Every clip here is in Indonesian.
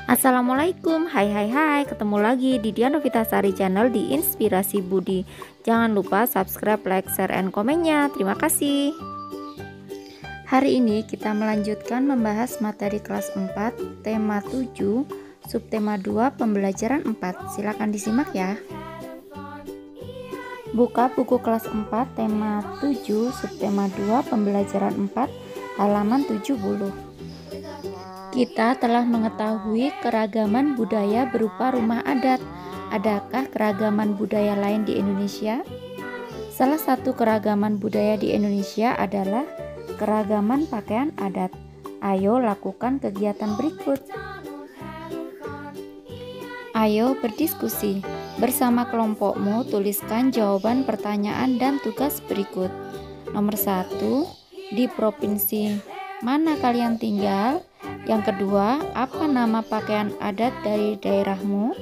Assalamualaikum, hai, ketemu lagi di Dian Novitasari Channel di Inspirasi Budi. Jangan lupa subscribe, like, share, and komennya. Terima kasih. Hari ini kita melanjutkan membahas materi kelas 4, tema 7, subtema 2, pembelajaran 4. Silakan disimak ya. Buka buku kelas 4, tema 7, subtema 2, pembelajaran 4, halaman 70. Kita telah mengetahui keragaman budaya berupa rumah adat. Adakah keragaman budaya lain di Indonesia? Salah satu keragaman budaya di Indonesia adalah keragaman pakaian adat. Ayo lakukan kegiatan berikut. Ayo berdiskusi. Bersama kelompokmu tuliskan jawaban pertanyaan dan tugas berikut. Nomor 1, di provinsi mana kalian tinggal? Yang kedua, apa nama pakaian adat dari daerahmu?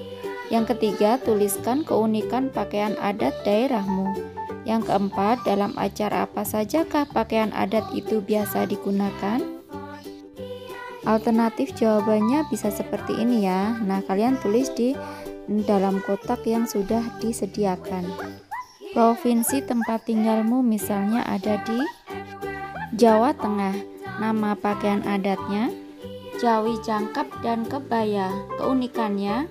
Yang ketiga, tuliskan keunikan pakaian adat daerahmu. Yang keempat, dalam acara apa sajakah pakaian adat itu biasa digunakan? Alternatif jawabannya bisa seperti ini ya. Nah, kalian tulis di dalam kotak yang sudah disediakan. Provinsi tempat tinggalmu misalnya ada di Jawa Tengah. Nama pakaian adatnya Jawi Jangkep dan Kebaya. Keunikannya,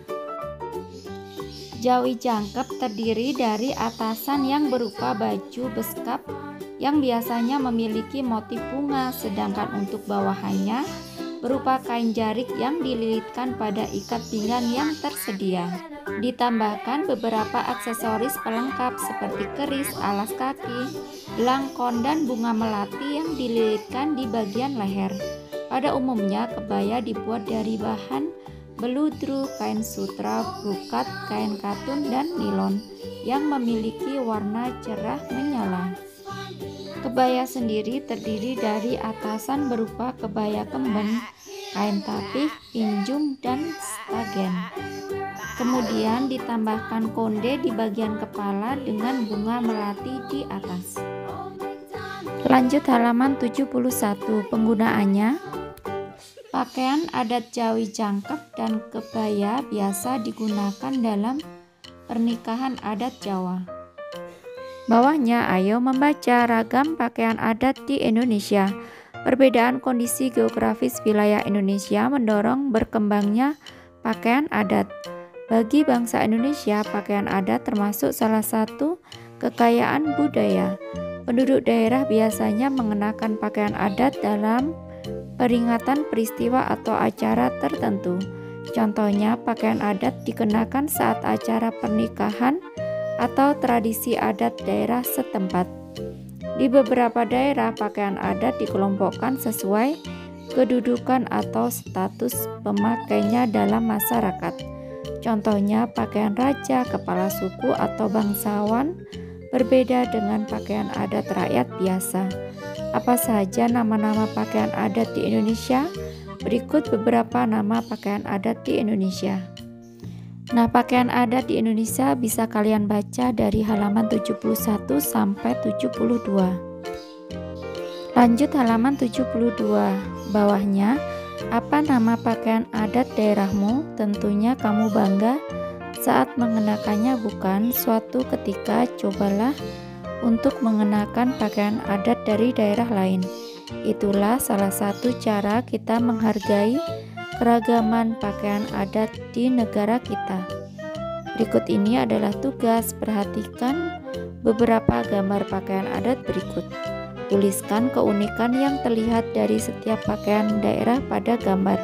Jawi Jangkep terdiri dari atasan yang berupa baju beskap yang biasanya memiliki motif bunga, sedangkan untuk bawahannya berupa kain jarik yang dililitkan pada ikat pinggang yang tersedia. Ditambahkan beberapa aksesoris pelengkap seperti keris, alas kaki, belangkon, dan bunga melati yang dililitkan di bagian leher. Pada umumnya, kebaya dibuat dari bahan beludru, kain sutra, brukat, kain katun, dan nilon yang memiliki warna cerah menyala. Kebaya sendiri terdiri dari atasan berupa kebaya kemben, kain tapih, pinjum, dan stagen. Kemudian ditambahkan konde di bagian kepala dengan bunga melati di atas. Lanjut halaman 71, penggunaannya. Pakaian adat Jawi Jangkep dan kebaya biasa digunakan dalam pernikahan adat Jawa. Bawahnya, ayo membaca ragam pakaian adat di Indonesia. Perbedaan kondisi geografis wilayah Indonesia mendorong berkembangnya pakaian adat. Bagi bangsa Indonesia, pakaian adat termasuk salah satu kekayaan budaya. Penduduk daerah biasanya mengenakan pakaian adat dalam peringatan peristiwa atau acara tertentu. Contohnya, pakaian adat dikenakan saat acara pernikahan atau tradisi adat daerah setempat. Di beberapa daerah, pakaian adat dikelompokkan sesuai kedudukan atau status pemakainya dalam masyarakat. Contohnya, pakaian raja, kepala suku, atau bangsawan berbeda dengan pakaian adat rakyat biasa. Apa saja nama-nama pakaian adat di Indonesia? Berikut beberapa nama pakaian adat di Indonesia. Nah, pakaian adat di Indonesia bisa kalian baca dari halaman 71 sampai 72. Lanjut halaman 72. Bawahnya, apa nama pakaian adat daerahmu? Tentunya kamu bangga saat mengenakannya, bukan? Suatu ketika cobalah untuk mengenakan pakaian adat dari daerah lain. Itulah salah satu cara kita menghargai keragaman pakaian adat di negara kita. Berikut ini adalah tugas. Perhatikan beberapa gambar pakaian adat berikut. Tuliskan keunikan yang terlihat dari setiap pakaian daerah pada gambar.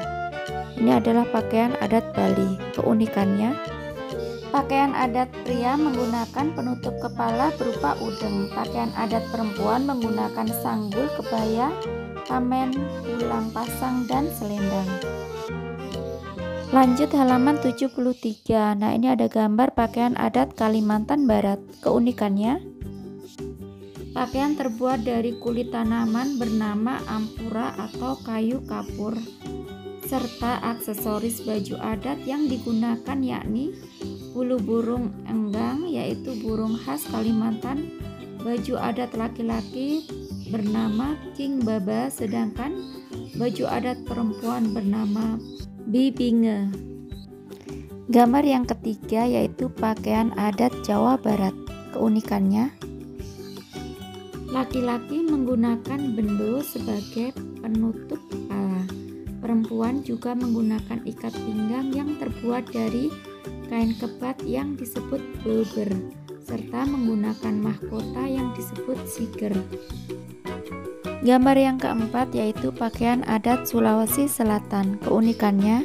Ini adalah pakaian adat Bali. Keunikannya, pakaian adat pria menggunakan penutup kepala berupa udeng. Pakaian adat perempuan menggunakan sanggul, kebaya, kamen, ulang pasang, dan selendang. Lanjut halaman 73. Nah, ini ada gambar pakaian adat Kalimantan Barat. Keunikannya, pakaian terbuat dari kulit tanaman bernama ampura atau kayu kapur, serta aksesoris baju adat yang digunakan yakni bulu burung enggang, yaitu burung khas Kalimantan. Baju adat laki-laki bernama king baba, sedangkan baju adat perempuan bernama Bibinge. Gambar yang ketiga yaitu pakaian adat Jawa Barat. Keunikannya, laki-laki menggunakan bendo sebagai penutup kepala. Perempuan juga menggunakan ikat pinggang yang terbuat dari kain kebat yang disebut beber, serta menggunakan mahkota yang disebut siger. Gambar yang keempat yaitu pakaian adat Sulawesi Selatan. Keunikannya,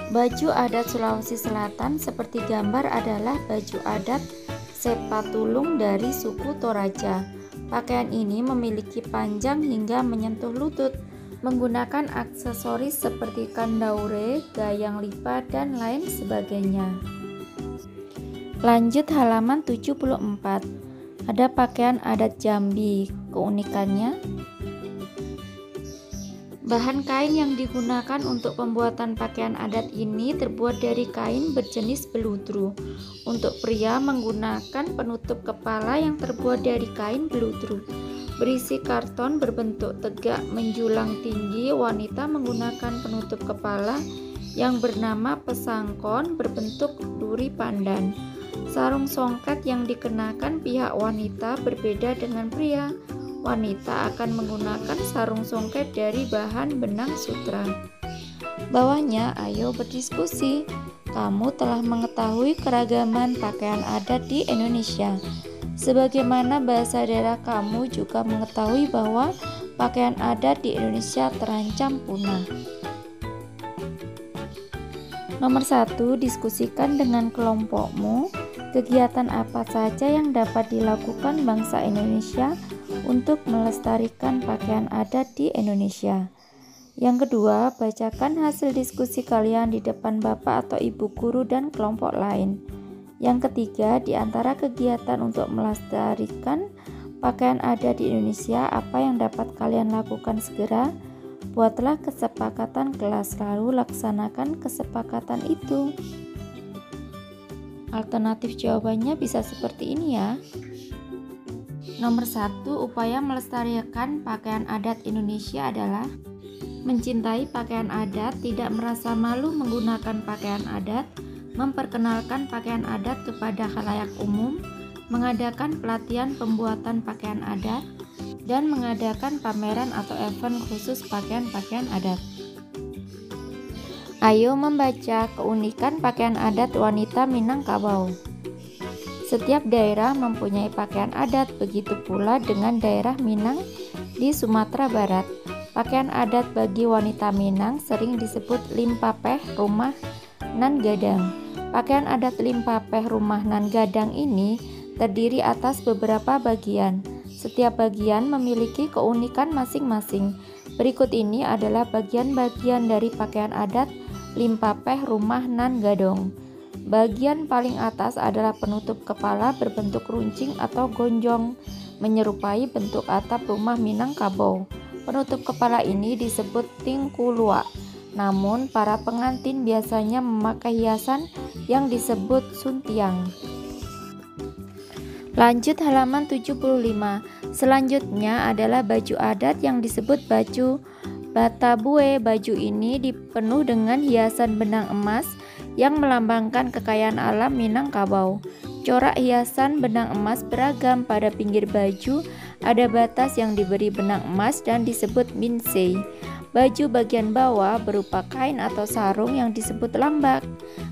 baju adat Sulawesi Selatan seperti gambar adalah baju adat Sepatulung dari suku Toraja. Pakaian ini memiliki panjang hingga menyentuh lutut, menggunakan aksesoris seperti kandaure, gayang lipat, dan lain sebagainya. Lanjut halaman 74. Ada pakaian adat Jambi. Keunikannya, bahan kain yang digunakan untuk pembuatan pakaian adat ini terbuat dari kain berjenis beludru. Untuk pria menggunakan penutup kepala yang terbuat dari kain beludru berisi karton berbentuk tegak menjulang tinggi. Wanita menggunakan penutup kepala yang bernama pesangkon berbentuk duri pandan. Sarung songket yang dikenakan pihak wanita berbeda dengan pria. Wanita akan menggunakan sarung songket dari bahan benang sutra. Bawahnya, ayo berdiskusi. Kamu telah mengetahui keragaman pakaian adat di Indonesia. Sebagaimana bahasa daerah, kamu juga mengetahui bahwa pakaian adat di Indonesia terancam punah. Nomor 1, diskusikan dengan kelompokmu kegiatan apa saja yang dapat dilakukan bangsa Indonesia untuk melestarikan pakaian adat di Indonesia. Yang kedua, bacakan hasil diskusi kalian di depan bapak atau ibu guru dan kelompok lain. Yang ketiga, di antara kegiatan untuk melestarikan pakaian adat di Indonesia, apa yang dapat kalian lakukan segera? Buatlah kesepakatan kelas, lalu laksanakan kesepakatan itu. Alternatif jawabannya bisa seperti ini ya. Nomor 1, upaya melestarikan pakaian adat Indonesia adalah mencintai pakaian adat, tidak merasa malu menggunakan pakaian adat, memperkenalkan pakaian adat kepada khalayak umum, mengadakan pelatihan pembuatan pakaian adat, dan mengadakan pameran atau event khusus pakaian-pakaian adat. Ayo membaca keunikan pakaian adat wanita Minangkabau. Setiap daerah mempunyai pakaian adat, begitu pula dengan daerah Minang di Sumatera Barat. Pakaian adat bagi wanita Minang sering disebut limpapeh rumah nan gadang. Pakaian adat limpapeh rumah nan gadang ini terdiri atas beberapa bagian. Setiap bagian memiliki keunikan masing-masing. Berikut ini adalah bagian-bagian dari pakaian adat limpapeh rumah nan gadong. Bagian paling atas adalah penutup kepala berbentuk runcing atau gonjong, menyerupai bentuk atap rumah Minangkabau. Penutup kepala ini disebut tingkulua. Namun para pengantin biasanya memakai hiasan yang disebut suntiang. Lanjut halaman 75. Selanjutnya adalah baju adat yang disebut baju batabue. Baju ini dipenuh dengan hiasan benang emas yang melambangkan kekayaan alam Minangkabau. Corak hiasan benang emas beragam. Pada pinggir baju ada batas yang diberi benang emas dan disebut minsei. Baju bagian bawah berupa kain atau sarung yang disebut lambak.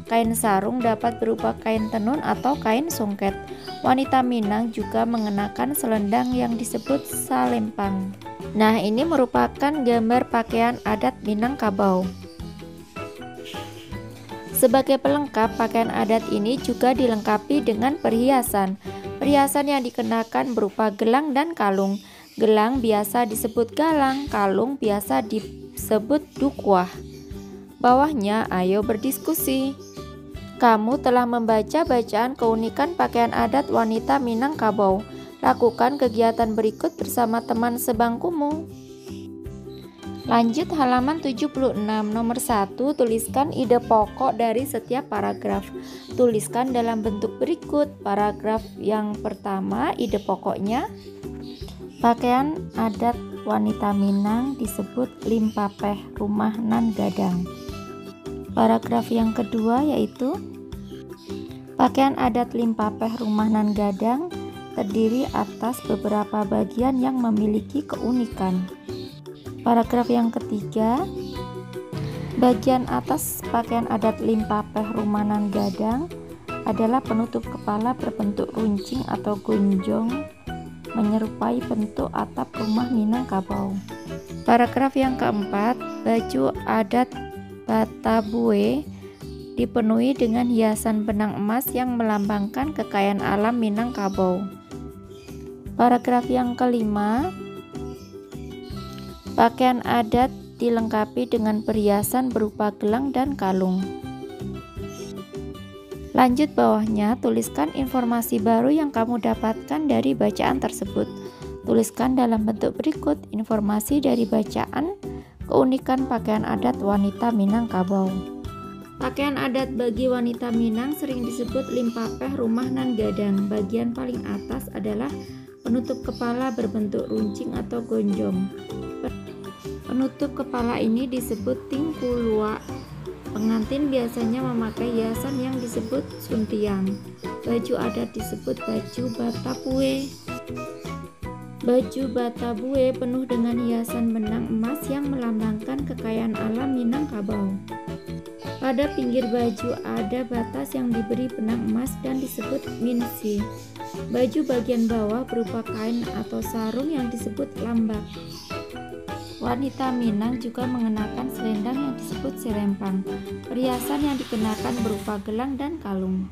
Kain sarung dapat berupa kain tenun atau kain songket. Wanita Minang juga mengenakan selendang yang disebut salempang. Nah, ini merupakan gambar pakaian adat Minangkabau. Sebagai pelengkap, pakaian adat ini juga dilengkapi dengan perhiasan. Perhiasan yang dikenakan berupa gelang dan kalung. Gelang biasa disebut galang, kalung biasa disebut dukwah. Bawahnya, ayo berdiskusi. Kamu telah membaca bacaan keunikan pakaian adat wanita Minangkabau. Lakukan kegiatan berikut bersama teman sebangkumu. Lanjut halaman 76. Nomor 1, tuliskan ide pokok dari setiap paragraf. Tuliskan dalam bentuk berikut. Paragraf yang pertama, ide pokoknya: pakaian adat wanita Minang disebut limpapeh rumah nan gadang. Paragraf yang kedua yaitu pakaian adat limpapeh rumah nan gadang terdiri atas beberapa bagian yang memiliki keunikan. Paragraf yang ketiga, bagian atas pakaian adat limpapeh rumah nan gadang adalah penutup kepala berbentuk runcing atau gonjong menyerupai bentuk atap rumah Minangkabau. Paragraf yang keempat, baju adat Batabué dipenuhi dengan hiasan benang emas yang melambangkan kekayaan alam Minangkabau. Paragraf yang kelima, pakaian adat dilengkapi dengan perhiasan berupa gelang dan kalung. Lanjut bawahnya, tuliskan informasi baru yang kamu dapatkan dari bacaan tersebut. Tuliskan dalam bentuk berikut informasi dari bacaan, keunikan pakaian adat wanita Minangkabau. Pakaian adat bagi wanita Minang sering disebut limpapeh rumah nan gadang. Bagian paling atas adalah penutup kepala berbentuk runcing atau gonjong. Penutup kepala ini disebut tingkulua. Pengantin biasanya memakai hiasan yang disebut suntiang. Baju adat disebut baju Batabué. Baju Batabué penuh dengan hiasan benang emas yang melambangkan kekayaan alam Minangkabau. Pada pinggir baju ada batas yang diberi benang emas dan disebut minsi. Baju bagian bawah berupa kain atau sarung yang disebut lambak. Wanita Minang juga mengenakan selendang yang disebut selempang. Perhiasan yang dikenakan berupa gelang dan kalung.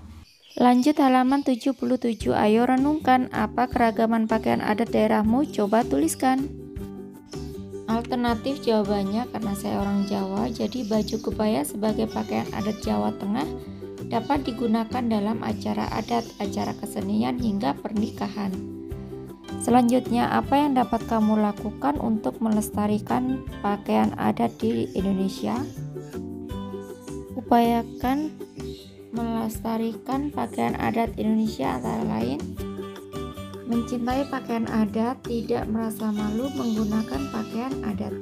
Lanjut halaman 77. Ayo renungkan apa keragaman pakaian adat daerahmu, coba tuliskan. Alternatif jawabannya, karena saya orang Jawa, jadi baju kebaya sebagai pakaian adat Jawa Tengah dapat digunakan dalam acara adat, acara kesenian hingga pernikahan. Selanjutnya, apa yang dapat kamu lakukan untuk melestarikan pakaian adat di Indonesia? Upayakan melestarikan pakaian adat Indonesia antara lain mencintai pakaian adat, tidak merasa malu menggunakan pakaian adat.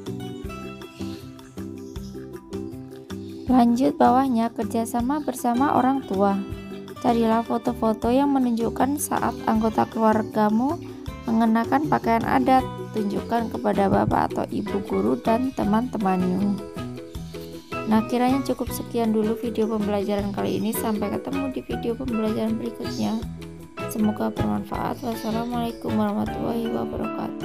Lanjut bawahnya, kerjasama bersama orang tua. Carilah foto-foto yang menunjukkan saat anggota keluargamu mengenakan pakaian adat. Tunjukkan kepada bapak atau ibu guru dan teman-temanmu. Nah, kiranya cukup sekian dulu video pembelajaran kali ini. Sampai ketemu di video pembelajaran berikutnya. Semoga bermanfaat. Wassalamualaikum warahmatullahi wabarakatuh.